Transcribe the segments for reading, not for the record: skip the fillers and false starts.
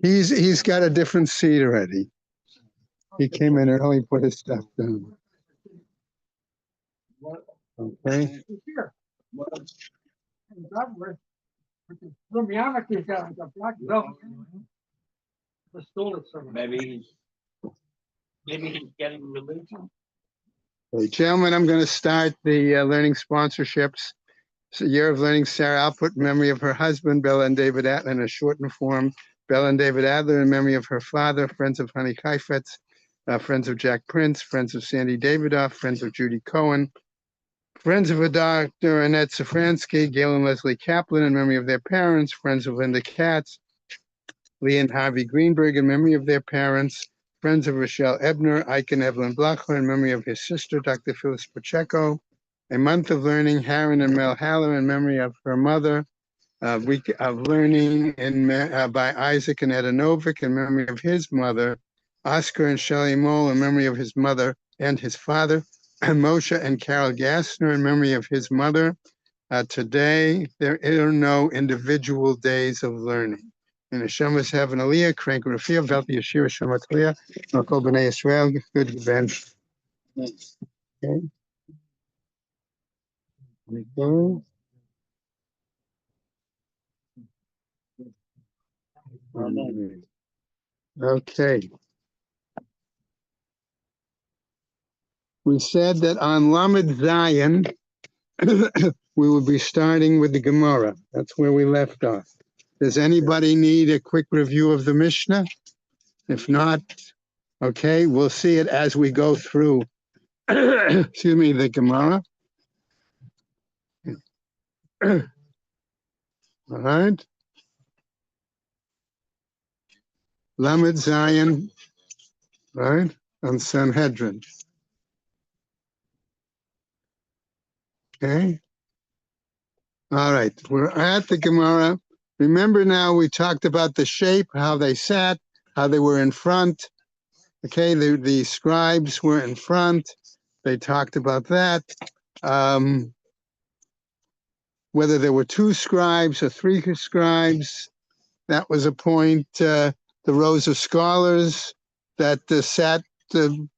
He's got a different seat already. He came in early, put his stuff down. Okay. Maybe he's getting religion. Okay, gentlemen, I'm going to start the learning sponsorships. It's a year of learning. Sarah Alpert in memory of her husband, Bella and David Adler, in a shortened form. Bella and David Adler in memory of her father, friends of Honey Heifetz, friends of Jack Prince, friends of Sandy Davidoff, friends of Judy Cohen, friends of a Dr. Annette Safransky, Gail and Leslie Kaplan in memory of their parents, friends of Linda Katz, Lee and Harvey Greenberg in memory of their parents, friends of Rochelle Ebner, Ike and Evelyn Blochler in memory of his sister, Dr. Phyllis Pacheco, a month of learning, Harron and Mel Haller in memory of her mother, a week of learning by Isaac and Etta Novick in memory of his mother, Oscar and Shelley Mole in memory of his mother and his father, and Moshe and Carol Gassner in memory of his mother. Today, there are no individual days of learning. In Hashemas Heaven Aliyah, Crank Rafia, Velti Yashir, Shemat Aliyah, Makol B'nai Yisrael, good bench. Okay. Okay. We said that on Lamed Zayin, we will be starting with the Gemara. That's where we left off. Does anybody need a quick review of the Mishnah? If not, okay, we'll see it as we go through, excuse me, the Gemara. All right. Lamed Zayin, right, on Sanhedrin. Okay. All right, we're at the Gemara. Remember now we talked about the shape, how they sat, how they were in front. Okay, the scribes were in front. They talked about that. Whether there were 2 scribes or 3 scribes, that was a point. The rows of scholars that sat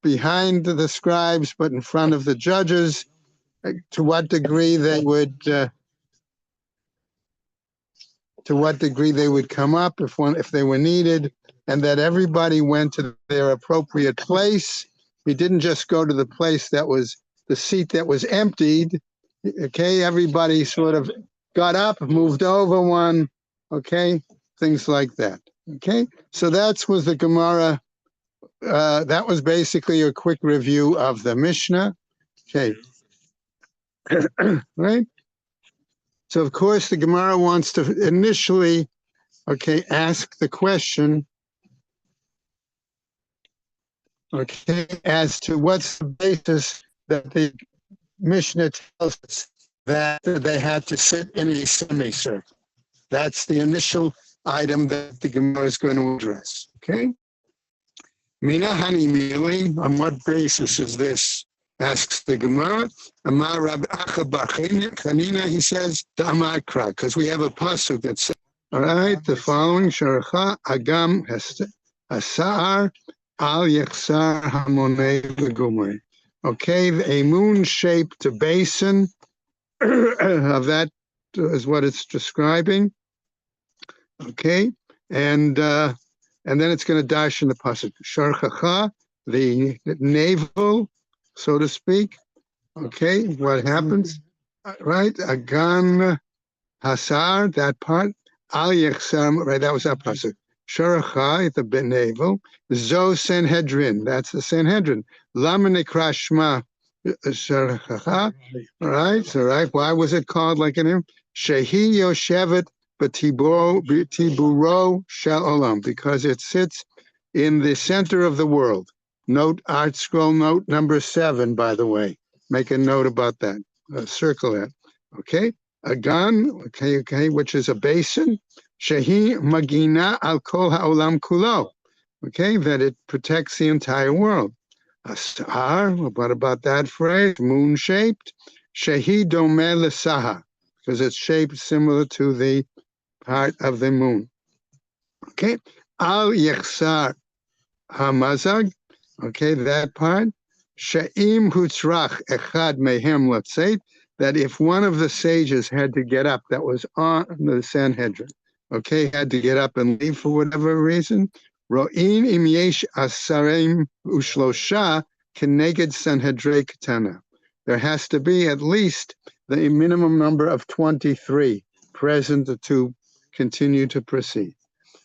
behind the scribes but in front of the judges, to what degree they would come up if they were needed, and that everybody went to their appropriate place. We didn't just go to the place that was the seat that was emptied. Okay, everybody sort of got up, moved over one, okay, things like that. Okay, so that was the Gemara. That was basically a quick review of the Mishnah. Okay, right? So, of course, the Gemara wants to initially, okay, ask the question, okay, as to what's the basis that the Mishnah tells us that they had to sit in a semicircle. That's the initial item that the Gemara is going to address, okay? Mina Hani Mili, on what basis is this? Asks the Gemara. Amar Rabbi Acha bar Chanina, he says, Ta'amakra, because we have a pasuk that says, all right, the following, Sharacha Agam Hasar Al Yechsar Hamonei Legumri. Okay, a moon-shaped basin of that is what it's describing. Okay, and then it's going to dash in the pasuk. Sharchacha, the navel, so to speak. Okay, what happens? Right, Agan Hasar, that part. Al Yechsar, right, that was our pasuk. Sharacha, the navel. Zo Sanhedrin, that's the Sanhedrin. Lama Nikra Shma Sharacha. All right, so right, why was it called like an name? Shehi Yoshevet B'Tiburo Shel Olam, because it sits in the center of the world. Note Art Scroll note number 7, by the way. Make a note about that. Circle that. Okay. Agan, okay, which is a basin. Shehi Magina Al Kol Ha'olam Kulo. Okay, that it protects the entire world. Asar, what about that phrase? Moon-shaped. Shehi Domeh L'Saha, because it's shaped similar to the part of the moon. Okay, Al yechsar hamazag. Okay, that part. She'im hutzrach echad mehem latzeit. That if one of the sages had to get up, that was on the Sanhedrin, okay, had to get up and leave for whatever reason. Ro'in im yesh asarim ushlosha keneged Sanhedrei ketana. There has to be at least the minimum number of 23 present to continue to proceed.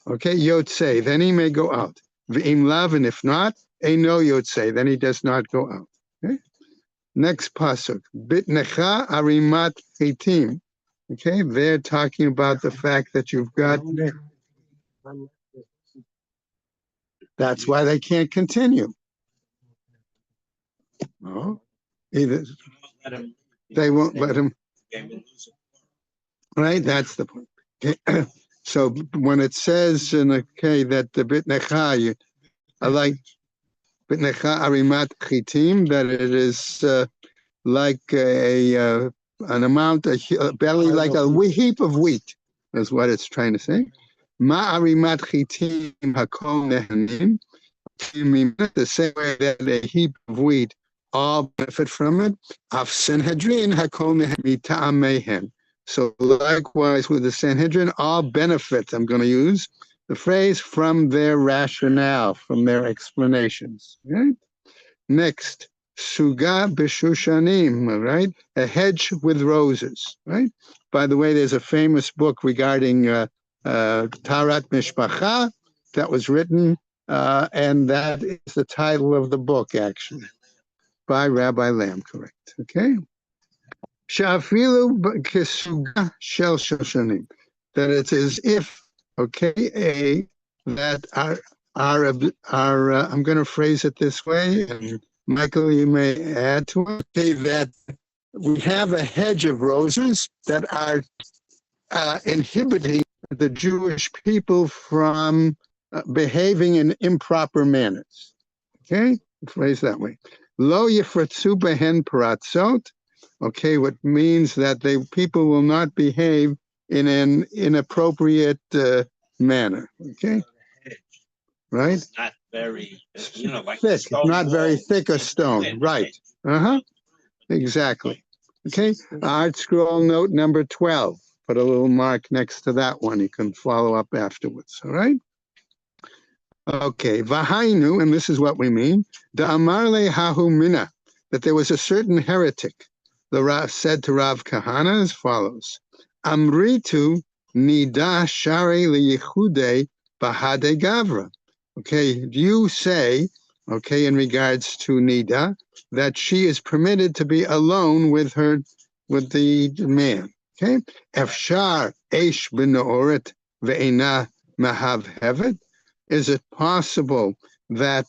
Okay, Yotze, then he may go out. V'im lav, and if not, no Yotze, then he does not go out. Okay? Next pasuk, Bitnecha arimat chitim. Okay, they're talking about the fact that you've got. That's why they can't continue. No, either they won't let him. Right, that's the point. Okay. So when it says in okay that the Bitnecha, I like Bitnecha arimat chitim, that it is like an amount, a belly, like a heap of wheat, is what it's trying to say. Ma'arimat chitim hakol nehanim. The same way that a heap of wheat all benefit from it. Af Sanhedrin hakol nehanim ta'amehen. So likewise with the Sanhedrin, all benefit. I'm going to use the phrase from their rationale, from their explanations. Right? Next, Suga b'shushanim, right? A hedge with roses, right? By the way, there's a famous book regarding Tarat Mishpacha that was written, and that is the title of the book, actually, by Rabbi Lamb, correct? Okay. Shafilu kisuga shel shoshanim, that it's as if, okay, that our I'm going to phrase it this way, and Michael, you may add to it, okay, that we have a hedge of roses that are inhibiting the Jewish people from behaving in improper manners. Okay, phrase that way. Lo yifratzu behen paratzot. Okay, what means that people will not behave in an inappropriate manner. Okay, right? It's not very, like thick. It's not very thick a stone. Right. Exactly. Okay. Art scroll note number 12. Put a little mark next to that one. You can follow up afterwards. All right. Okay. Vahainu, and this is what we mean. The amarle hahu mina, that there was a certain heretic. The Rav said to Rav Kahana as follows: Amritu nida shari liyichude bahade gavra. Okay, you say, okay, in regards to Nida, that she is permitted to be alone with the man. Okay, Efshar eish b'nooret ve'ena mahav hevet. Is it possible that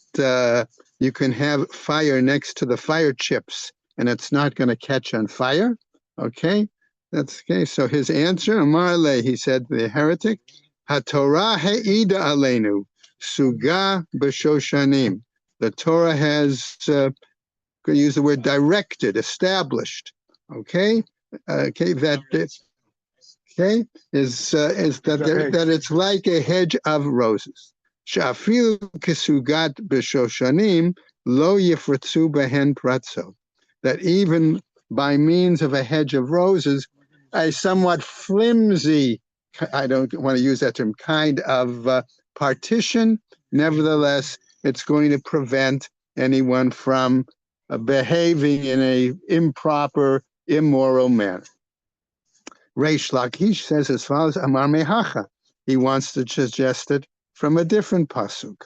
you can have fire next to the fire chips and it's not going to catch on fire? Okay, that's okay. So his answer, Amar le, he said, the heretic, HaTorah he'ida aleinu. Suga b'shoshanim. The Torah has, could use the word directed, established. Okay, that that it's like a hedge of roses. Shafilu kisugat b'shoshanim lo yifratzu behen pratzo. That even by means of a hedge of roses, a somewhat flimsy, I don't want to use that term, kind of partition, nevertheless, it's going to prevent anyone from behaving in a improper, immoral manner. Reish Lakish says as follows: Amar mehacha. He wants to suggest it from a different pasuk.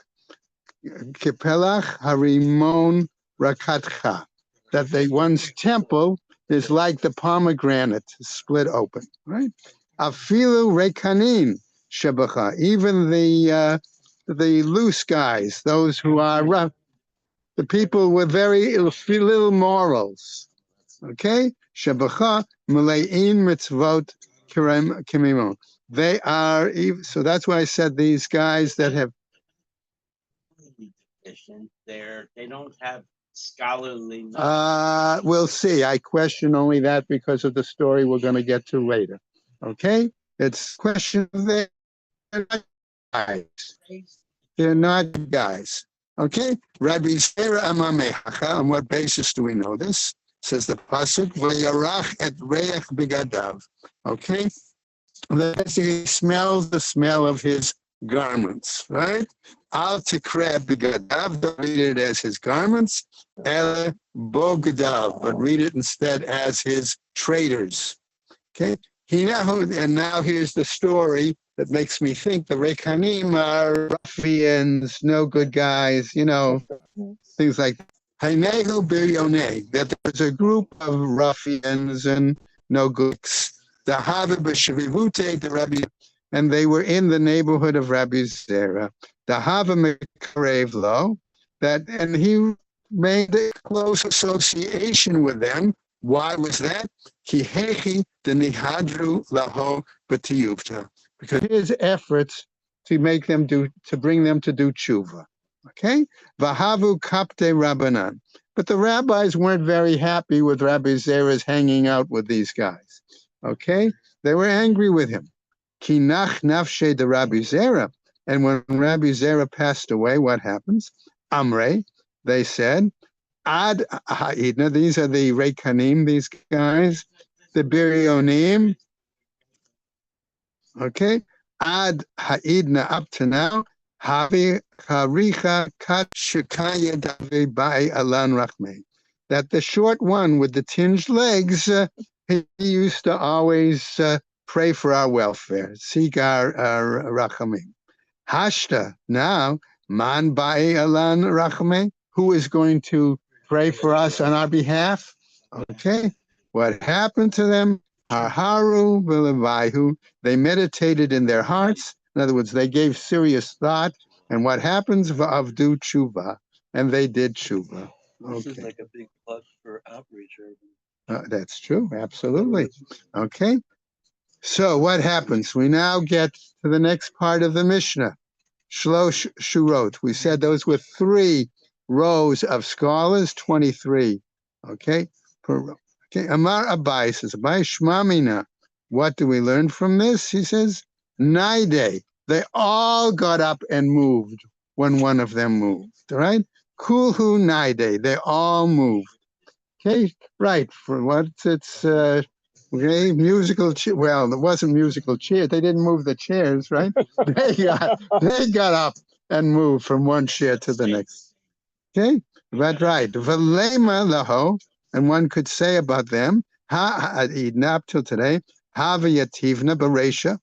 Kipelach harimon rakatcha. That one's temple is like the pomegranate split open, right? Afilu rekanin shebacha. Even the loose guys, those who are rough, the people with very little morals. Okay? Shebacha malein mitzvot kimimon. They are, so that's why I said these guys that have. They don't have scholarly knowledge. We'll see. I question only that because of the story we're going to get to later. Okay? It's question there. guys. They're not good guys. Okay? Rabbi Zera Amamehacha, on what basis do we know this? Says the Pasuk, Vayarach et reach bigadav. Okay? He smells the smell of his garments, right? Al tikre bigadav, don't read it as his garments, ele bogadav, but read it instead as his traders. Okay? And now here's the story that makes me think the Rekanim are ruffians, no good guys, things like that. Hainehu biryone, that there's a group of ruffians and no goods. The Hava b'shevivute, the Rabbi, and they were in the neighborhood of Rabbi Zera. The Hava mekarev lo, and he made a close association with them. Why was that? Kihechi the nihadru laho b'tiyuvta, because his efforts to bring them to do tshuva. Okay, Vahavu kapte rabbanan, but the rabbis weren't very happy with Rabbi Zera's hanging out with these guys. Okay, they were angry with him. Kinach nafshe de Rabbi Zera, and when Rabbi Zera passed away, what happens? Amre, they said, Ad ha'idna, these are the Rekanim, these guys, the Biryonim. Okay, Ad ha'idna, up to now, Havi haricha kat shekaya davi bai alan rachme. That the short one with the tinged legs, he used to always pray for our welfare, seek our rachamim. Hashta, now, man bai alan rachme, who is going to pray for us on our behalf? Okay, what happened to them? Haharu v'levayu, they meditated in their hearts. In other words, they gave serious thought. And what happens? V'avdu tshuva, and they did tshuva. Okay. This is like a big plug for outreach. That's true, absolutely. Okay, so what happens? We now get to the next part of the Mishnah. Shlosh Shurot. We said those were 3 rows of scholars, 23. Okay, per row. Okay, Amar Abai says, Abai Shmamina. What do we learn from this? He says, Naide. They all got up and moved when one of them moved. Right? Kulhu Naide. They all moved. Okay, right. For what it's okay, musical. Well, it wasn't musical chairs. They didn't move the chairs, right? they got up and moved from one chair to the next. Okay, that's right. V'lema laho, and one could say about them, up till today, havayativna beresha.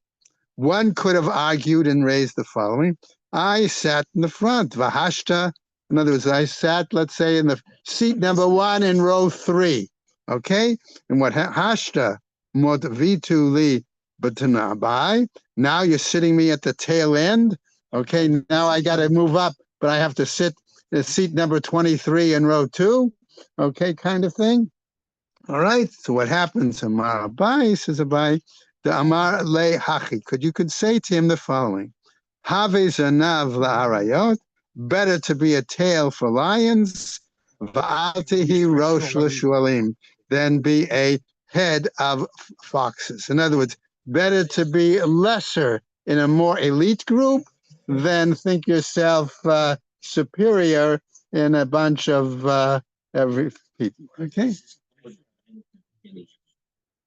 One could have argued and raised the following: I sat in the front. Vahashta. In other words, I sat, let's say, in the seat number 1 in row 3. Okay, and what hashta motavitu li batanabai. Now you're sitting me at the tail end. Okay, now I got to move up, but I have to sit at seat number 23 in row 2. Okay, kind of thing. All right. So what happens? Amar Abai says Abai, the Amar le hachi. You could say to him the following: Have zanav la'arayot. Better to be a tail for lions, va'altihi rosh l'shualim, than be a head of foxes. In other words, better to be lesser in a more elite group than think yourself superior in a bunch of every people. Okay?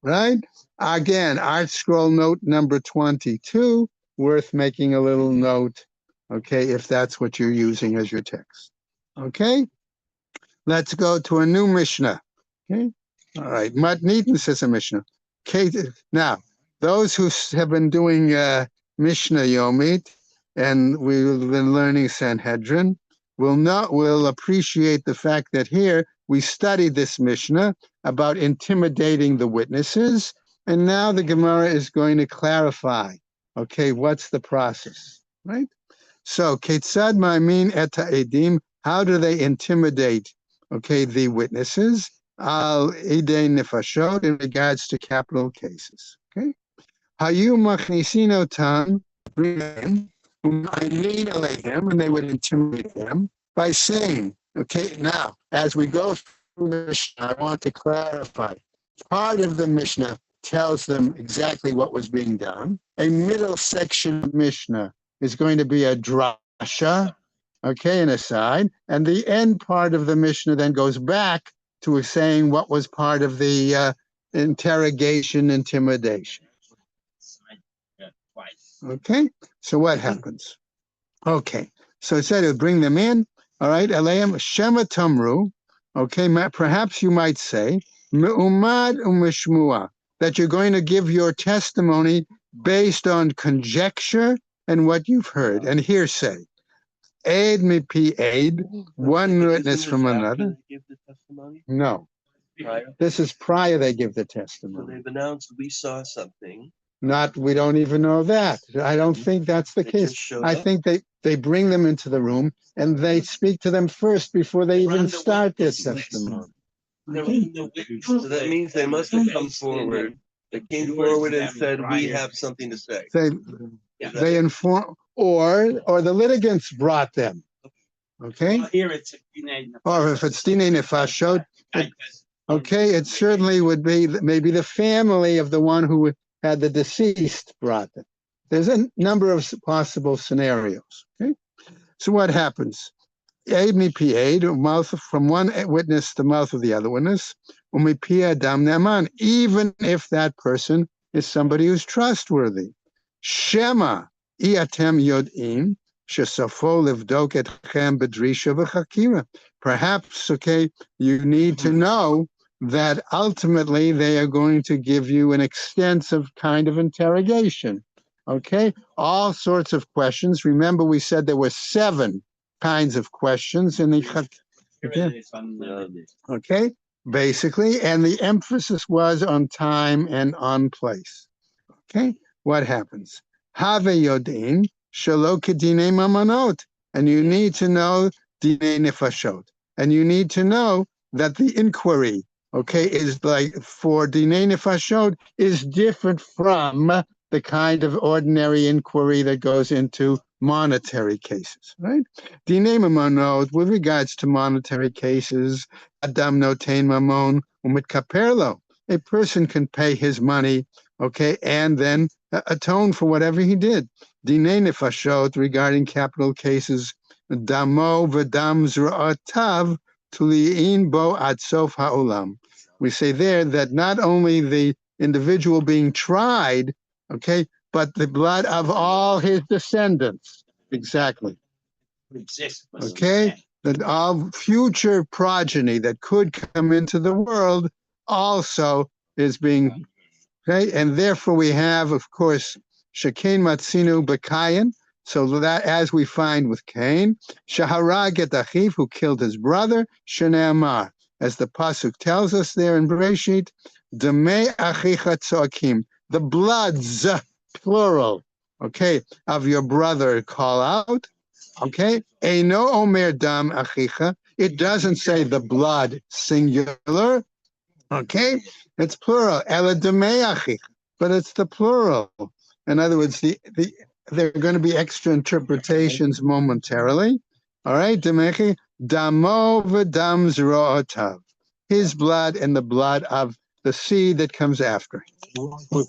Right? Again, Art Scroll note number 22, worth making a little note. Okay, if that's what you're using as your text. Okay, let's go to a new Mishnah. Okay, all right. Matnitin says a Mishnah. Okay, now those who have been doing Mishnah Yomit, and we've been learning Sanhedrin, will appreciate the fact that here we studied this Mishnah about intimidating the witnesses, and now the Gemara is going to clarify. Okay, what's the process, right? So, Ketzad Ma'amin et ha'edim, how do they intimidate, okay, the witnesses? Al idei nefashot, in regards to capital cases, okay? Hayu machnisin otam, bring them, u'ma'amin alehem, and they would intimidate them by saying, okay, now, as we go through the Mishnah, I want to clarify. Part of the Mishnah tells them exactly what was being done. A middle section of Mishnah is going to be a drasha, okay, an aside, and the end part of the Mishnah then goes back to saying what was part of the interrogation, intimidation. Twice. Okay, so what happens? Okay, so it said it would bring them in. All right, Aleim Shema Tamru. Okay, perhaps you might say Me'umad umishmua, that you're going to give your testimony based on conjecture and what you've heard and hearsay. Aid mipi aid, one witness from another. Give the testimony No, prior. this is prior they give the So testimony. they've announced we saw something. We don't even know that. I don't think that's the They case. just showed I up? think they bring them into the room and they speak to them first before they even Run the start their witness list. testimony. They're in the witness So that list means they and must have they come stand forward. in. They came Yours forward and them said, we prior. have something to say. They Yeah. they inform or the litigants brought them. Okay? Well, here it's a Dinei Or if it's Dinei Nefashot, Nefashot. okay, it certainly would be maybe the family of the one who had the deceased brought them. There's a number of possible scenarios. Okay, so what happens? Aid me pied, mouth from one witness to the mouth of the other witness, dam neman, even if that person is somebody who's trustworthy. Shema iatem yod'im shesafo livdok etchem bedrisha v'chakira. Perhaps, okay, you need to know that ultimately they are going to give you an extensive kind of interrogation. Okay, all sorts of questions. Remember, we said there were 7 kinds of questions in the okay, basically, and the emphasis was on time and on place. Okay, what happens? Have yodin shelo kedine mamanot, and you need to know dine nefashot, and you need to know that the inquiry, okay, is like for dine nefashot is different from the kind of ordinary inquiry that goes into monetary cases, right? Dine mamanot, with regards to monetary cases, adam notain mamon umitkaperlo. A person can pay his money, okay, and then atone for whatever he did. Dinei nefashot, regarding capital cases, damo v'dam zra'atav tuli'in bo ad sof ha'olam. We say there that not only the individual being tried, okay, but the blood of all his descendants. Exactly. Okay, that all future progeny that could come into the world also is being, okay, and therefore we have, of course, Shekain Matzinu Bekayan, so that as we find with Cain, Shaharag et Achiv, who killed his brother, Shneamar, as the pasuk tells us there in Bereshit, Demei Achicha Tzoakim, the bloods, plural, okay, of your brother call out. Okay, Eino Omer Dam Achicha. It doesn't say the blood singular. Okay, it's plural. Ela Demei Achicha, but it's the plural. In other words, there are going to be extra interpretations momentarily. All right, Demechi Damo v'Dam Zrootav, his blood and the blood of the seed that comes after him. With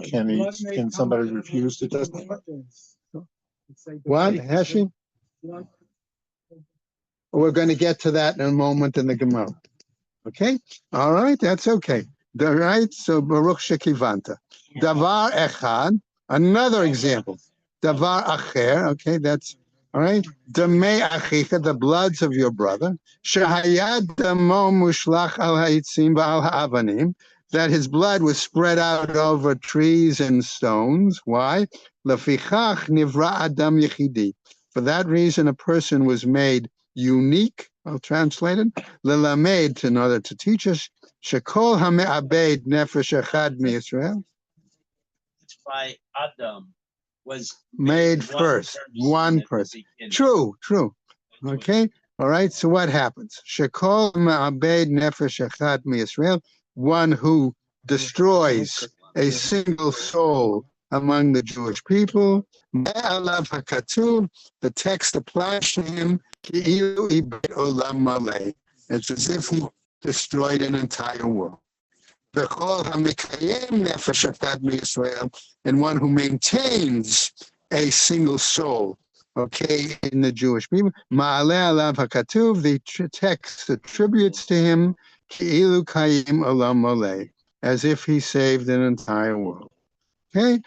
Cain, can somebody refuse to testify? What, Heshi? We're going to get to that in a moment in the Gemara. Okay? All right, that's okay. All right, so Baruch Shekivanta. Davar Echad, another example. Davar Acher, okay, that's all right. Damei Achicha, the bloods of your brother. Shahayad Damo Mushlach al Haitzim Ba'al Ha'avanim, that his blood was spread out over trees and stones. Why? Lefichach Nivra Adam Yechidi. For that reason, a person was made unique. I'll translate it. Lelamed, in order to teach us. Shekol hame'abed nefesh echad miYisrael. That's why Adam was Made first, one person. True. Okay. All right. So what happens? Shekol hame'abed nefesh echad miYisrael. One who destroys a single soul among the Jewish people. Me'alav hakatuv, the text applies to him. It's as if he destroyed an entire world. And one who maintains a single soul. Okay, in the Jewish people, Ma'aleh alav hakatuv, the text attributes to him ki'ilu kayim olam moleh, as if he saved an entire world. Okay,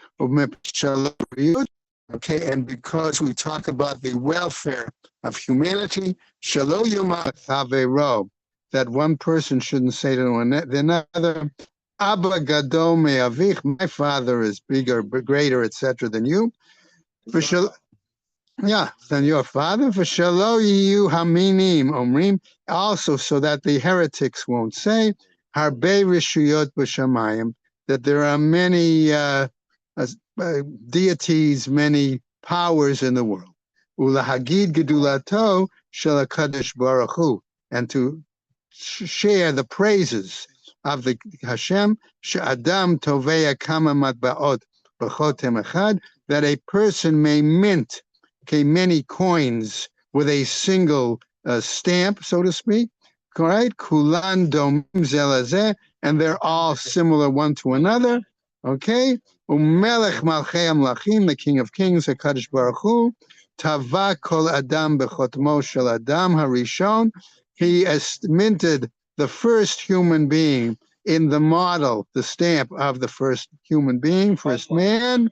okay, and because we talk about the welfare of humanity, shalo yomar chavero, that one person shouldn't say to another, Abba gadol me'avich, my father is bigger, greater, etc. than you. Yeah, than your father. For shalo yiyu haminim omrim, also so that the heretics won't say harbe rishuyot b'shamayim, that there are many deities, many powers in the world. Ulahagid gedulato shel HaKadosh Baruch Hu, and to share the praises of the Hashem, she'adam tovea kama matbaot b'chotem echad, that a person may mint many coins with a single stamp, so to speak. Right? Kulan domim zelazeh, and they're all similar one to another. Okay? Umelech malchei amlachim, the King of Kings, HaKadosh Baruch Hu, tava kol adam bechotmo shel adam harishon. He minted the first human being in the model, the stamp of the first human being, first man.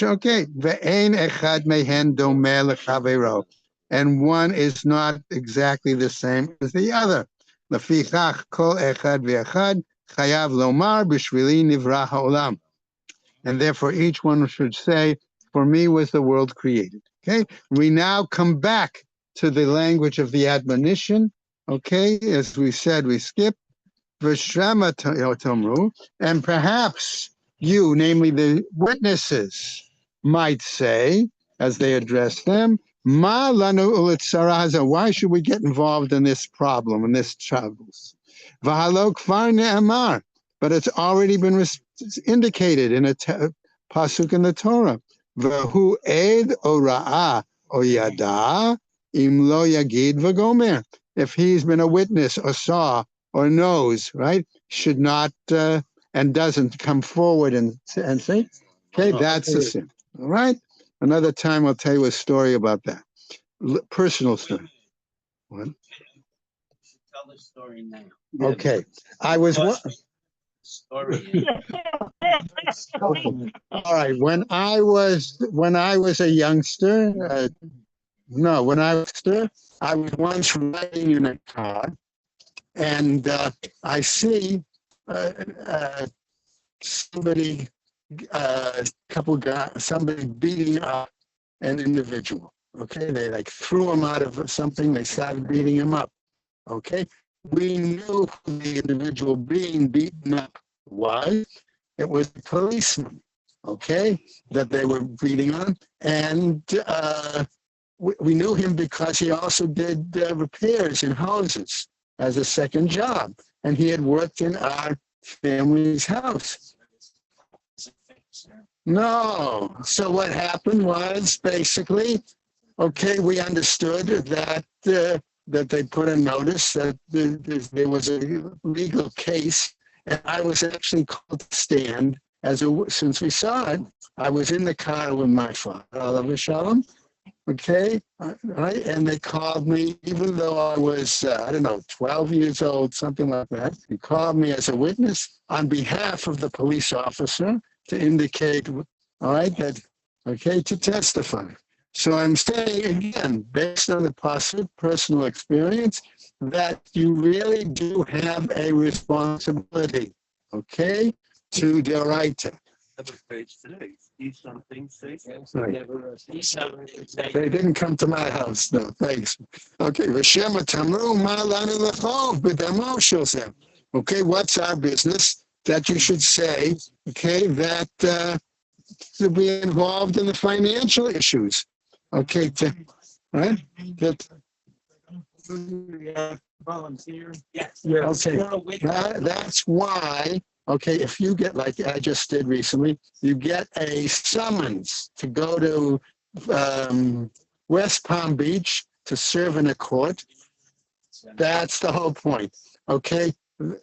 Okay, ve'ein echad mehen domeh lechavero, and one is not exactly the same as the other. Lefichach kol echad ve'echad chayav lomar b'shvili nivra ha'olam, and therefore each one should say, "For me was the world created." Okay, we now come back to the language of the admonition. Okay, as we said, we skip v'shrama tomru, and perhaps you, namely the witnesses, might say, as they address them, Ma lanu ulitzaraza, why should we get involved in this problem, in this troubles? V'halo kvar ne'amar, but it's already been indicated in a pasuk in the Torah. V'hu ed o ra'ah o yada im lo yagid v'gomer. If he's been a witness or saw or knows, right, should not and doesn't come forward and say, okay, that's a sin. All right. Another time I'll tell you a story about that. Personal story. What? Tell the story now. Okay. I was Story. all right. When I was a youngster, I was once riding in a car, and I see somebody beating up an individual. Okay, they like threw him out of something. They started beating him up. Okay, we knew who the individual being beaten up was. It was the policeman. Okay, that they were beating on, and we knew him because he also did repairs in houses as a second job, and he had worked in our family's house. No. So what happened was basically, okay, we understood that that they put a notice that there was a legal case, and I was actually called to stand since we saw it. I was in the car with my father, Olav Shalom. Okay, right, and they called me, even though I was, 12 years old, something like that. He called me as a witness on behalf of the police officer to indicate, all right, to testify. So I'm saying again, based on the personal experience, that you really do have a responsibility, okay, to the writer. Have a page today. See something, say Right. They didn't come to my house, no, thanks. Okay, okay, what's our business? That you should say, okay, that to be involved in the financial issues. Okay, right? Volunteer. Yes. Yeah, okay. That's why, okay, if you get, like I just did recently, you get a summons to go to West Palm Beach to serve in a court. That's the whole point, okay?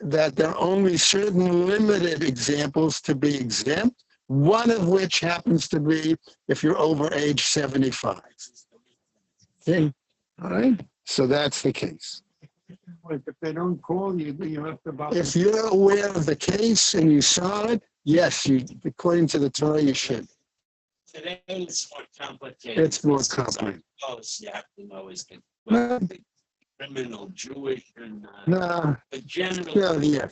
That there are only certain limited examples to be exempt, one of which happens to be if you're over age 75. Okay, all right, so that's the case. Like if they don't call you, you have to. If you're aware of the case and you saw it, yes, you, according to the Torah, you should. Today it's more complicated. It's more It's on complicated. posts, you have to know is the No, criminal, Jewish, and no, the general. yeah.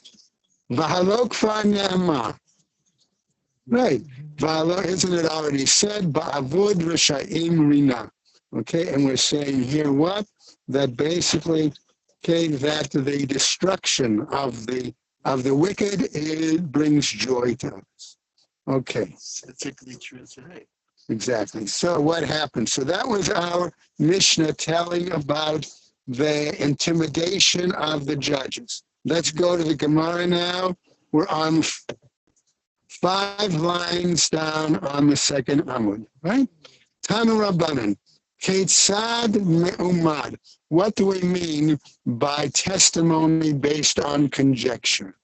V'halo kvar ne'amar. Right. V'halo, isn't it already said? Ba'avod r'sha'im rina. Okay, and we're saying here what? That basically, okay, that the destruction of the wicked, it brings joy to us. Okay. It's particularly true today. Exactly. So what happened? So that was our Mishnah telling about the intimidation of the judges. Let's go to the Gemara now. We're on 5 lines down on the second Amud, right? Tanu Rabbanan, Ketzad Me'umad. What do we mean by testimony based on conjecture?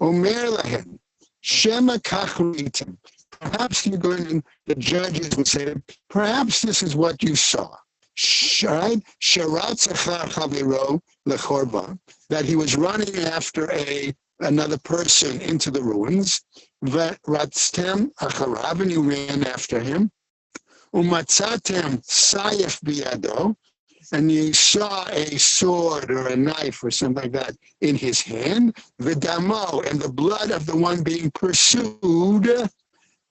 Omer Lahem, Shema Kachritim. Perhaps you're going, the judges would say, perhaps this is what you saw. Right? Sharatz achar chaviro lechorba, that he was running after another person into the ruins. V'ratztem acharav, and you ran after him. Umatzatem sayef biyado, and you saw a sword or a knife or something like that in his hand. V'damo, and the blood of the one being pursued,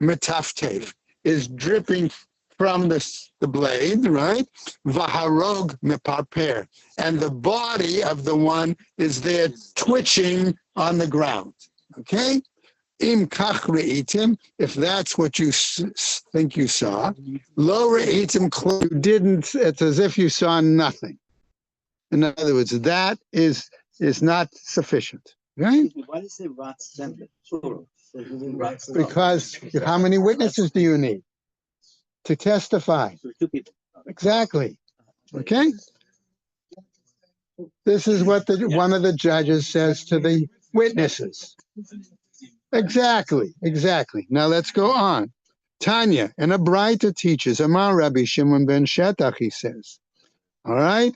metaftev, is dripping from the blade, right? Vaharog meparper, and the body of the one is there twitching on the ground. Okay? Im kach re'itim, if that's what you think you saw, lo re'itim, you didn't, it's as if you saw nothing. In other words, that is not sufficient, right? Why does it rot stem plural? Because how many witnesses do you need to testify? So 2 people. Exactly. Okay? This is what one of the judges says to the witnesses. Exactly. Now let's go on. Tanya, and a Braita teaches, Amar Rabbi Shimon ben Shetach, he says. All right,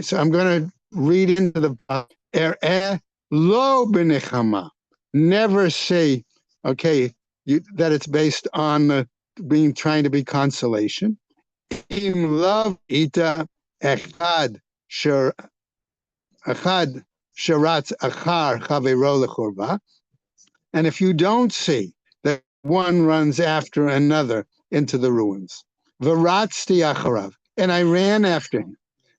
so I'm going to read into the lo b'nechama. Never say, okay, that it's based on trying to be consolation. Im love ita echad sharatz achar chavero lechorba. And if you don't see that one runs after another into the ruins, v'ratzti acharav, and I ran after him,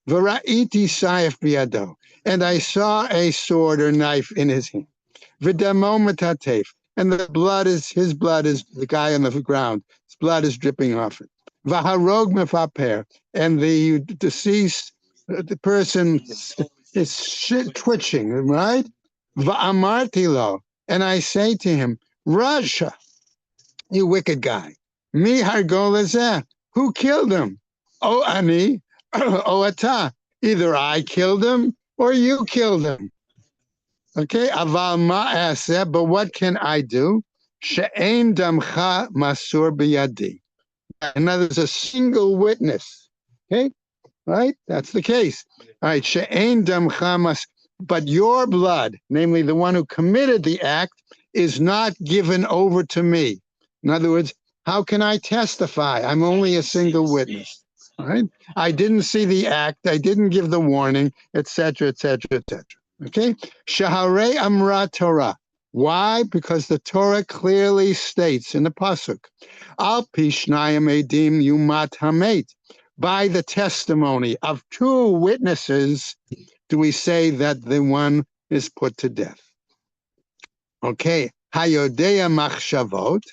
v'ra'iti sayef biyado, and I saw a sword or knife in his hand, v'damo metatef, and his blood is the guy on the ground. His blood is dripping off it. V'harog mefaper, and the deceased, the person is twitching, right? V'amarti lo, and I say to him, Rasha, you wicked guy, mi hargolazeh, who killed him? O ani, o ata, either I killed him or you killed him. Okay, aval ma'aseh, but what can I do? She'ein damcha masur biyadi. And there's a single witness. Okay, right? That's the case. All right, she'ein damcha mas, but your blood, namely the one who committed the act, is not given over to me. In other words, how can I testify? I'm only a single witness. All right? I didn't see the act. I didn't give the warning, etc., etc., etc. Okay? Shaharei Amra Torah. Why? Because the Torah clearly states in the pasuk, Al pishnayim edim yumat hamet. By the testimony of 2 witnesses, do we say that the one is put to death? Okay, Hayodea machshavot,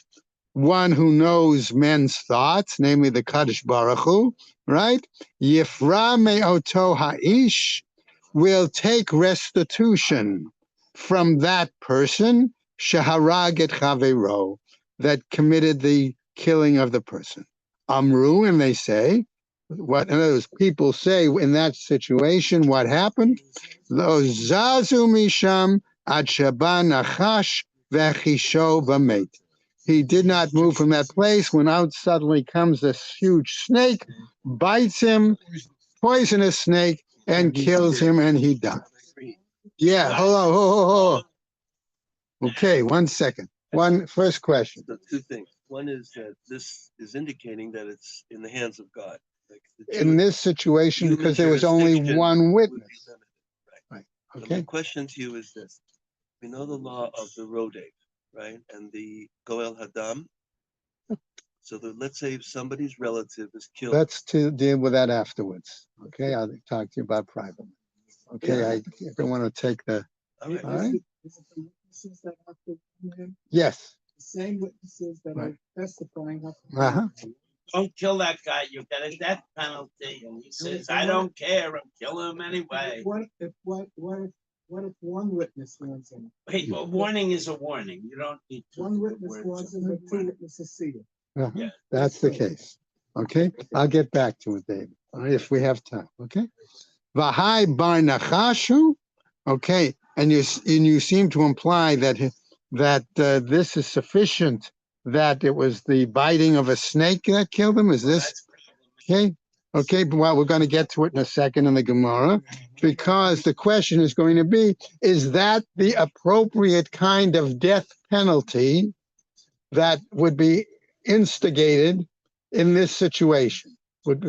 one who knows men's thoughts, namely the Kadosh Baruch Hu, right? Yifra me'oto ha'ish, will take restitution from that person, shaharag et chavero, that committed the killing of the person. Amru, and they say, what in other words, people say in that situation, what happened? Lo zazu misham ad shaba nachash v'chisho v'met. he did not move from that place when out suddenly comes this huge snake, bites him, poisonous snake, and kills him, and he dies. Yeah, hold on, hold on. Okay, 1 second. First question. So two things. One is that this is indicating that it's in the hands of God. Like the In this situation, because there was only jurisdiction one would be witness. limited. Right. So my Okay. question to you is this. We know the law of the Rodave, right? And the Goel Hadam. So that let's say if somebody's relative is killed. Let's deal with that afterwards. Okay, I'll talk to you about privately. Okay, I don't want to take the. All right. All right. Is it the witnesses that have to come in? Yes. The same witnesses that are testifying have to come Uh-huh. in? Don't kill that guy, you get a death penalty. And he says, I don't care, I'm killing him anyway. What if one witness warns him? Wait, a warning is a warning. You don't need to. One witness warns him, but two witnesses see it. Uh-huh. Yeah. That's the case. Okay, I'll get back to it, David. All right, if we have time. Okay. Vahai bar nachashu. Okay, and you seem to imply that this is sufficient. That it was the biting of a snake that killed him. Is this okay? Okay, well, we're going to get to it in a second in the Gemara, because the question is going to be: is that the appropriate kind of death penalty that would be instigated in this situation? Would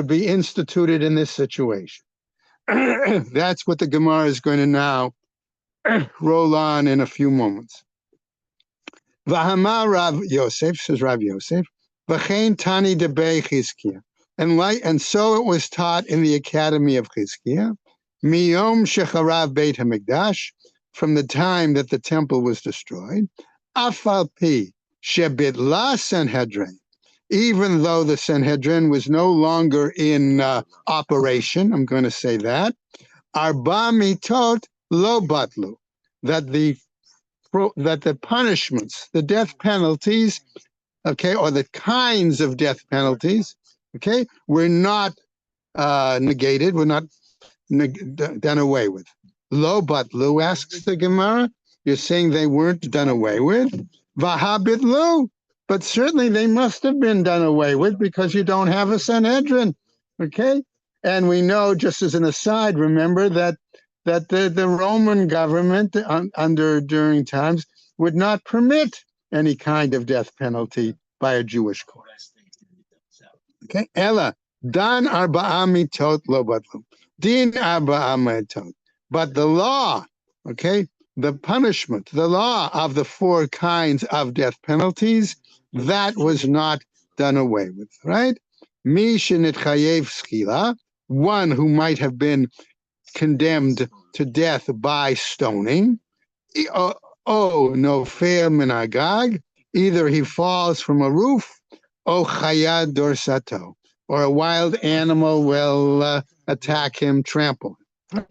be instituted in this situation? That's what the Gemara is going to now roll on in a few moments. V'hamar Rav Yosef, says Rav Yosef, v'chein tani debei Chizkiah, and so it was taught in the academy of Chizkiah, miyom shecharav Beit Hamikdash, from the time that the temple was destroyed, afal pi shebitla Sanhedrin, even though the Sanhedrin was no longer in operation. I'm going to say that. Arba mitot lo batlu, that the punishments, the death penalties, okay, or the kinds of death penalties, okay, were not negated, were not done away with. Lo batlu, asks the Gemara. You're saying they weren't done away with? Vahabit lo, but certainly they must have been done away with, because you don't have a Sanhedrin, okay? And we know, just as an aside, remember that the Roman government during times would not permit any kind of death penalty by a Jewish court. Okay, Ella dan arba'a mitot lo batlu, din arba'a mitot. But the law, okay, the punishment, the law of the 4 kinds of death penalties, that was not done away with, right? Mi shenitchayev schila, one who might have been condemned to death by stoning. Oh, no fair minagag, either he falls from a roof, o chayad dorsato, or a wild animal will attack him, trample him.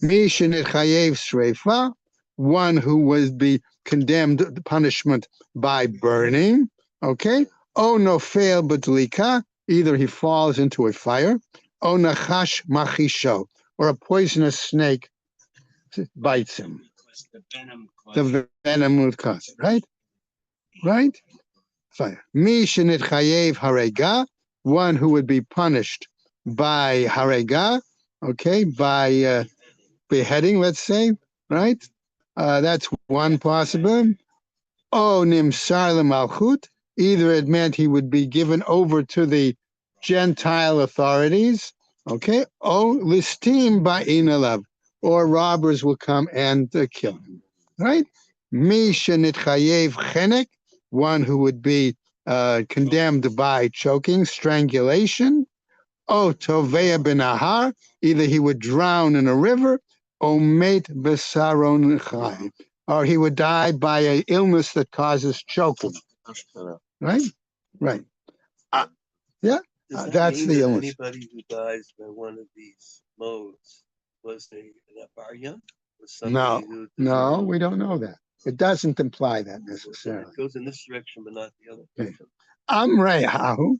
Mi shenitchayev sreifa, one who would be condemned to punishment by burning. Okay. O nofel badlika, either he falls into a fire. O nachash machisho, or a poisonous snake bites him. The venom would cause it, right? Right? Fire. Mi shenitchayev harega, one who would be punished by harega, okay, by beheading, let's say, right? That's one possibility. Oh, nimsar lemalchut, either it meant he would be given over to the Gentile authorities, okay? Oh, listim ba'in alav, or robbers will come and kill him, right? Mi shenitchayev chenek, one who would be condemned by choking, strangulation. Oh, tovea benahar, either he would drown in a river, or mate besaron chai, or he would die by an illness that causes choking. Right? Right. Yeah, Does that that's mean the that illness. anybody who dies by one of these modes was an abarya? Was somebody who No, deserved- we don't know that. It doesn't imply that So necessarily. it goes in this direction, but not the other. Okay. Amrehahu.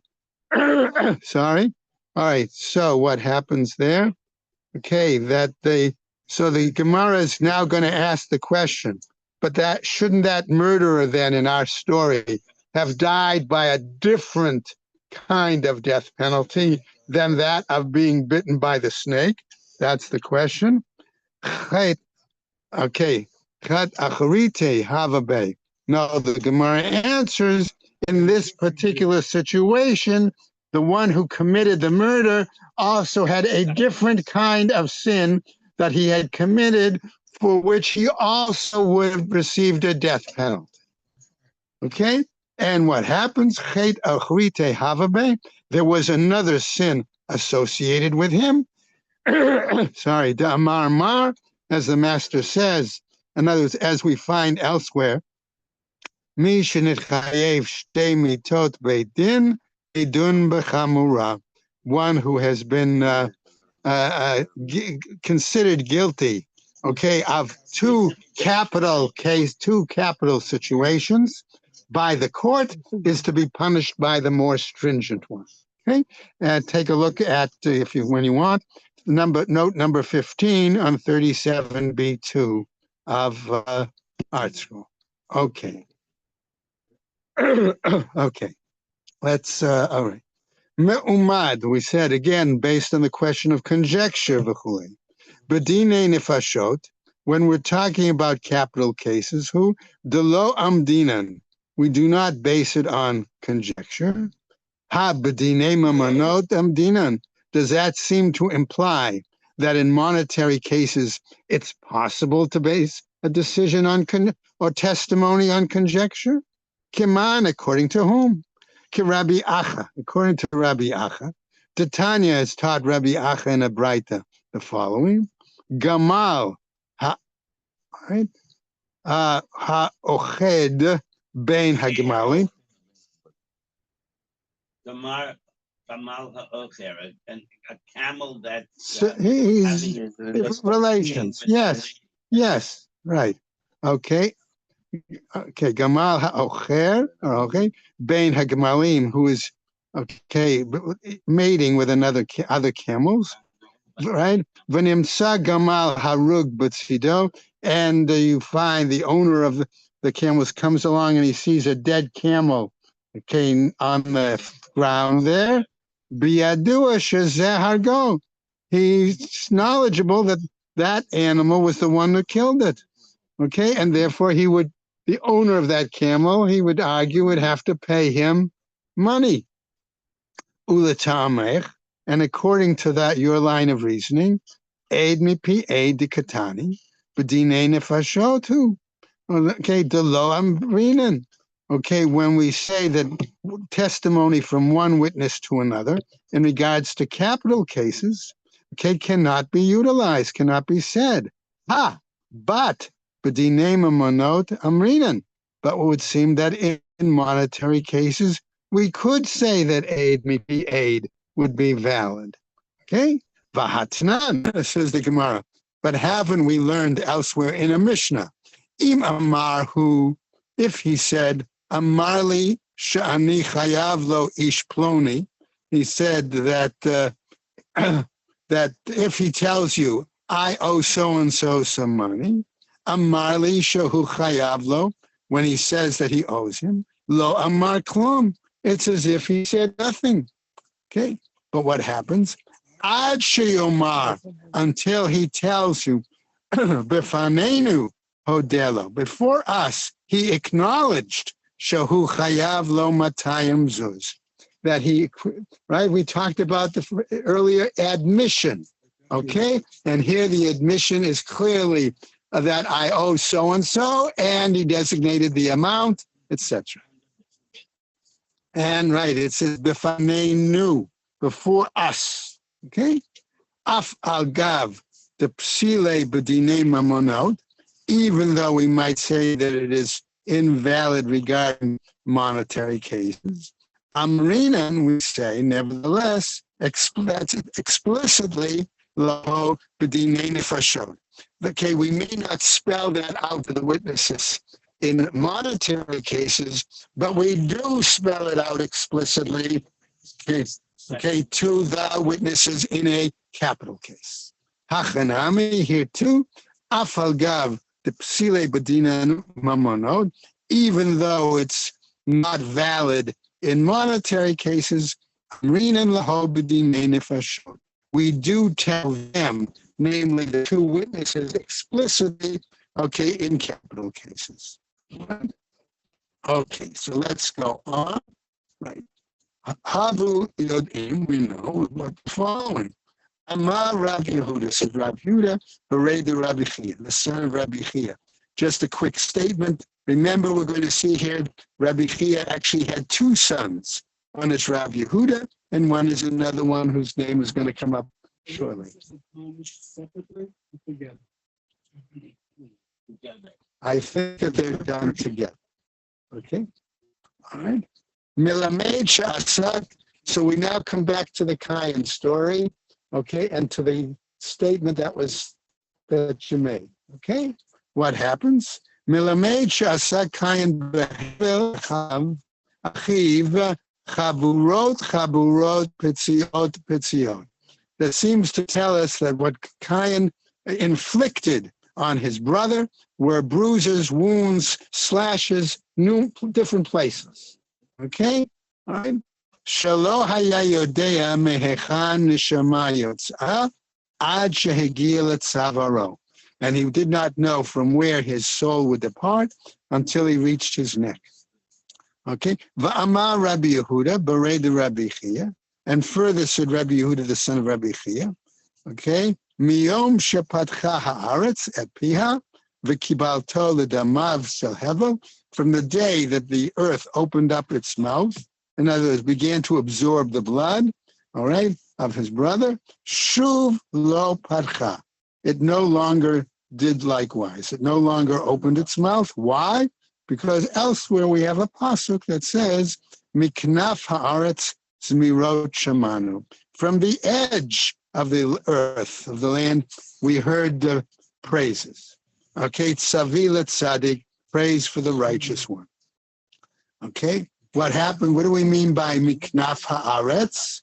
Sorry. All right. So what happens there? Okay, so the Gemara is now going to ask the question: But that shouldn't that murderer then in our story have died by a different kind of death penalty than that of being bitten by the snake? That's the question. Okay. Chat acharite havabe. No, the Gemara answers in this particular situation, the one who committed the murder also had a different kind of sin that he had committed for which he also would have received a death penalty. Okay? And what happens? Chet acharite havabe. There was another sin associated with him. Sorry, Damar Mar, as the master says, in other words, as we find elsewhere, Mi shenitchayev shtei mitot beit din idun b'chamura, one who has been considered guilty, okay, of two capital situations by the court is to be punished by the more stringent one. Okay, take a look at when you want note number 15 on 37b2 of Art School. Okay. Okay. Let's all right. Me'umad, we said again, based on the question of conjecture, v'chulei. Bedine nefashot, when we're talking about capital cases, who delo amdinan, we do not base it on conjecture. Ha bedine mamanot amdinan. Does that seem to imply that in monetary cases it's possible to base a decision on or testimony on conjecture? Kiman, according to whom? Rabbi Acha, according to Rabbi Acha. Titania has taught Rabbi Acha in a Braita the following: Gamal right? Ha-oched bein hagmalim. Gamal ha'ocher, a camel that So he's having relations. Yes, right. Okay. Okay, Gamal ha'ocher, okay, bein hagmalim, who is okay mating with other camels, right? V'nimsa gamal harug b'tzido, and you find the owner of the camels comes along and he sees a dead camel, okay, on the ground there. Biyadua shezeh hargo. He's knowledgeable that that animal was the one that killed it, okay, and therefore the owner of that camel, he would argue, would have to pay him money. Ulatamech, and according to that, your line of reasoning, aid mipi aid de katani, bedine nefashotu. Okay, delo amrinan. Okay, when we say that testimony from one witness to another in regards to capital cases, okay, cannot be utilized, cannot be said. But bedine mamonot amrinan. But it would seem that in monetary cases, we could say that aid would be valid. Okay? Vahatnan, says the Gemara. But haven't we learned elsewhere in a Mishnah? Im amar hu, if he said, amarli sha'ani chayav lo ish ploni, he said that that if he tells you, I owe so-and-so some money, amarli shahu chayav lo, when he says that he owes him, lo amar klum, it's as if he said nothing. Okay, but what happens? Ad sheyomar, until he tells you, befanenu hodelo, before us, he acknowledged shahu chayav lo matayim zuz, that he, right? We talked about the earlier admission, okay? And here the admission is clearly that I owe so-and-so, and he designated the amount, etc. And right, it says befanenu, before us, okay? Af al gav, the psile bedine mamonot, even though we might say that it is invalid regarding monetary cases. Amrinan, we say, nevertheless, that's explicitly lo bedine nefashot. Okay, we may not spell that out to the witnesses in monetary cases, but we do spell it out explicitly, okay, to the witnesses in a capital case. Hachanami, here too, afal gav the psile bedina mamonot, even though it's not valid in monetary cases, we do tell them, namely the two witnesses, explicitly, okay, in capital cases. Okay, so let's go on. Right. Havu yodim, we know what the following. Amar Rabbi Yehuda, said Rabbi Yehuda, Berei de Rabbi Chia, the son of Rabbi Chia. Just a quick statement. Remember, we're going to see here, Rabbi Chia actually had two sons. One is Rabbi Yehuda, and one is another one whose name is going to come up shortly. Separately or together? I think that they're done together. Okay? All right. Milamed Shasak. So we now come back to the Kayan story, okay, and to the statement that you made. Okay? What happens? Milamed Shasak Kayan Behel Achiv Chaburot Pitziot. That seems to tell us that what Cain inflicted on his brother were bruises, wounds, slashes, different places. Okay? All right? Shelo haya yodea mehechan neshama yotzah ad shehegia letzavaro. And he did not know from where his soul would depart until he reached his neck. Okay? Va'amar Rabbi Yehuda, berei de Rabbi Chia. And further said Rabbi Yehuda, the son of Rabbi Chia. Okay? Miyom shepatcha haaretz et piha v'kibalto ledamav shel hevel. From the day that the earth opened up its mouth, in other words, began to absorb the blood, all right, of his brother, shuv lo patcha. It no longer did likewise. It no longer opened its mouth. Why? Because elsewhere we have a pasuk that says, Miknaf haaretz zmirot shamanu. From the edge of the earth, of the land, we heard the praises. Okay, tzavilat tzadik, praise for the righteous one. Okay, what happened? What do we mean by miknaf haaretz?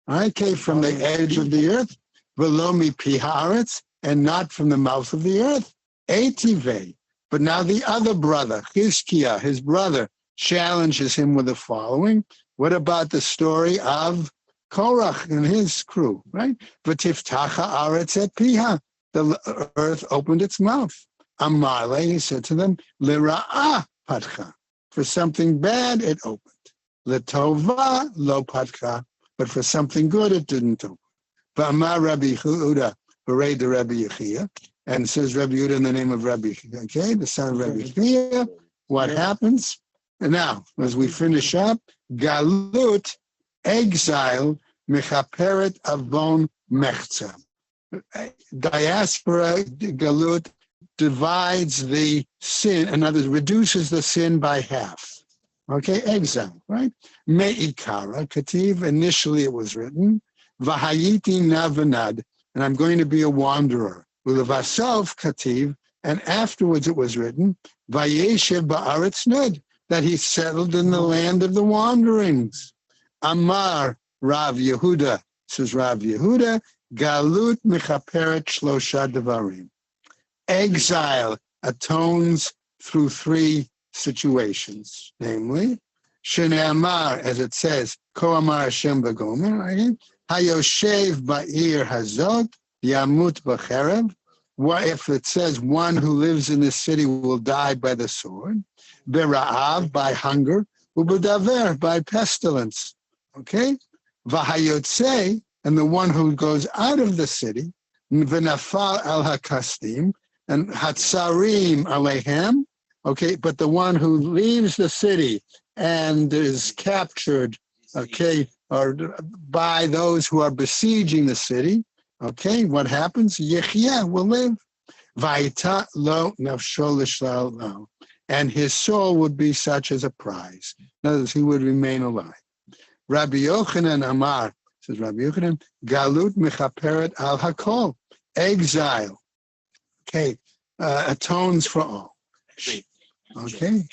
Okay, from the edge of the earth, velo mipi haaretz, and not from the mouth of the earth. Etivei. But now the other brother, Chizkiah, his brother, challenges him with the following. What about the story of Korach and his crew, right? V'tiftacha aretz et piha. The earth opened its mouth. Amarle, he said to them, Lira'ah patcha. For something bad, it opened. L'tova lo patcha. But for something good, it didn't open. V'amar Rabbi Yehuda, berei de Rabbi Yechia. And says Rabbi Yehuda in the name of Rabbi, okay, the son of Rabbi Chia. What happens? And now, as we finish up, Galut, exile, mechaperet avon mechza. Diaspora, Galut, divides the sin, in other words, reduces the sin by half. Okay, exile, right? Me'ikara, Kativ, initially it was written, Vahayiti navanad, and I'm going to be a wanderer. Ulevasov Kativ, and afterwards it was written, Vayeshev ba'aretz nud, that he settled in the land of the wanderings. Amar Rav Yehuda, says Rav Yehuda, Galut mechaperet shlosha devarim. Exile atones through three situations, namely, Shene'amar, as it says, Ko amar Hashem b'gomer, right? Hayoshev ba'ir hazot, Yamut b'cherev. What if it says one who lives in the city will die by the sword? Bera'av, by hunger. U'b'daver, by pestilence. Okay? V'hayotze, and the one who goes out of the city, v'nafal al hakastim, and hatsarim alehem. Okay, but the one who leaves the city and is captured, okay, or by those who are besieging the city. Okay, what happens? Yechia will live. Vayita lo nafsho l'shlal lo. And his soul would be such as a prize. In other words, he would remain alive. Rabbi Yochanan Amar, says Rabbi Yochanan, Galut mechaperet al hakol. Exile, okay, atones for all. Okay.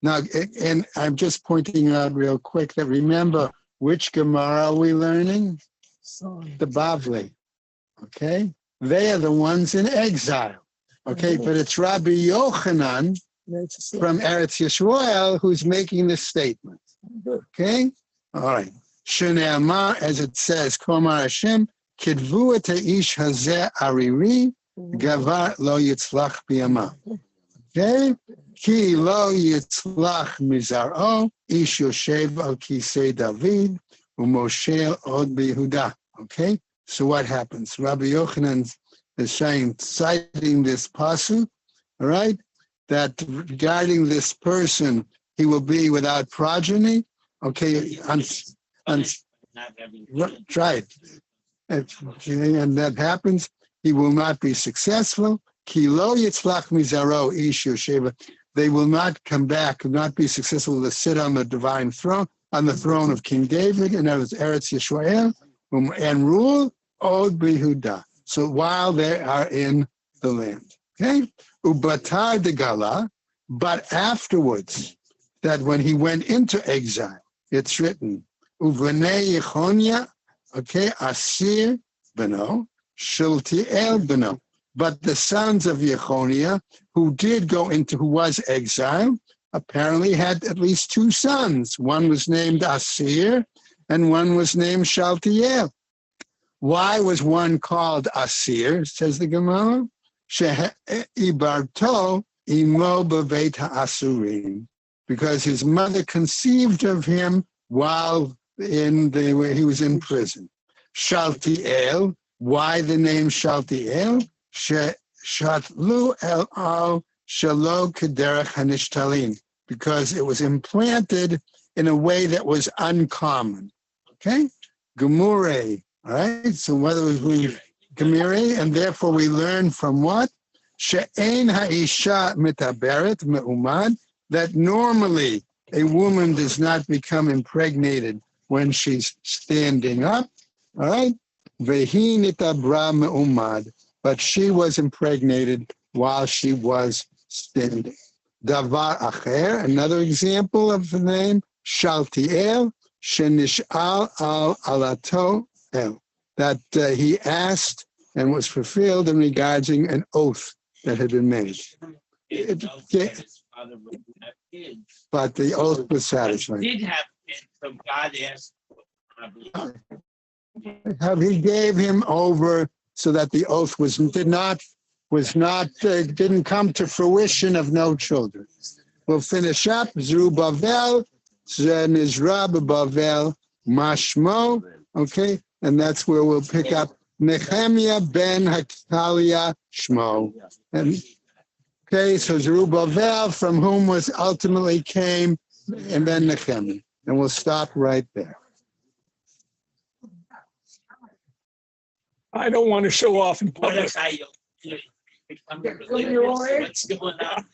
Now, and I'm just pointing out real quick that remember, which Gemara are we learning? The Bavli. Okay, they are the ones in exile. Okay, but it's Rabbi Yochanan from Eretz Yisrael who's making this statement. Okay, all right. Shene'amar, as it says, Komar Hashem, Kidvu et haish hazeh ariri, gavar lo yitzlach biyama. Okay, ki lo yitzlach mizaro, ish yoshev al kisei David, u'moshel od bihuda. Okay, so what happens? Rabbi Yochanan is saying, citing this pasuk, all right, that regarding this person, he will be without progeny. Okay, Not having. right. And that happens, he will not be successful. Ki lo yitzlach mizaro ish yosheva. They will not come back, not be successful to sit on the divine throne, on the throne of King David, and that was Eretz Yisrael, and rule od bihuda. So while they are in the land, okay. Ubatar de gala, but afterwards, that when he went into exile, it's written, Uvnei Yechonia, okay, Asir beno, Shiltiel beno. But the sons of Yechonia, who was exiled, apparently had at least two sons. One was named Asir, and one was named Shaltiel. Why was one called Asir, says the Gemara? Ibarto imo b'veit ha'asurim, because his mother conceived of him while where he was in prison. Shaltiel, why the name Shaltiel? Shatlu el al shalo kederech hanishtalin, because it was implanted in a way that was uncommon. Okay, Gemure. All right. So whether it was Gemire, and therefore we learn from what? She'ein ha'isha mitaberet me'umad, that normally a woman does not become impregnated when she's standing up. All right. Vehi nitabra me'umad, but she was impregnated while she was standing. Davar acher, another example of the name, Shaltiel, shenish'al al alato el, that he asked and was fulfilled in regarding an oath that had been made. But the oath was satisfied. Did have kids, so God asked. He gave him over so that the oath didn't come to fruition of no children. We'll finish up. Zerubbabel, Nizra Bavel, Mashmo. Okay, and that's where we'll pick up Nehemiah ben Hakalia Shmo. And okay, so Zerubbabel, from whom was ultimately came, and then Nehemiah. And we'll stop right there. I don't want to show off in What public. is I? What's going on?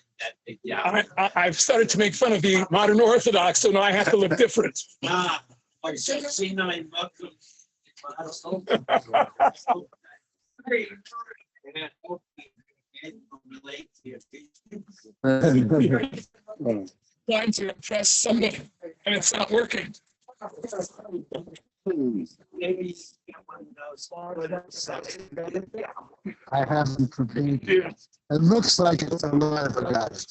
Yeah. I've started to make fun of the modern Orthodox, so now I have to look different. See, no, I'm welcome. Trying to impress somebody, and it's not working. I haven't prepared. It looks like it's a lot of guys.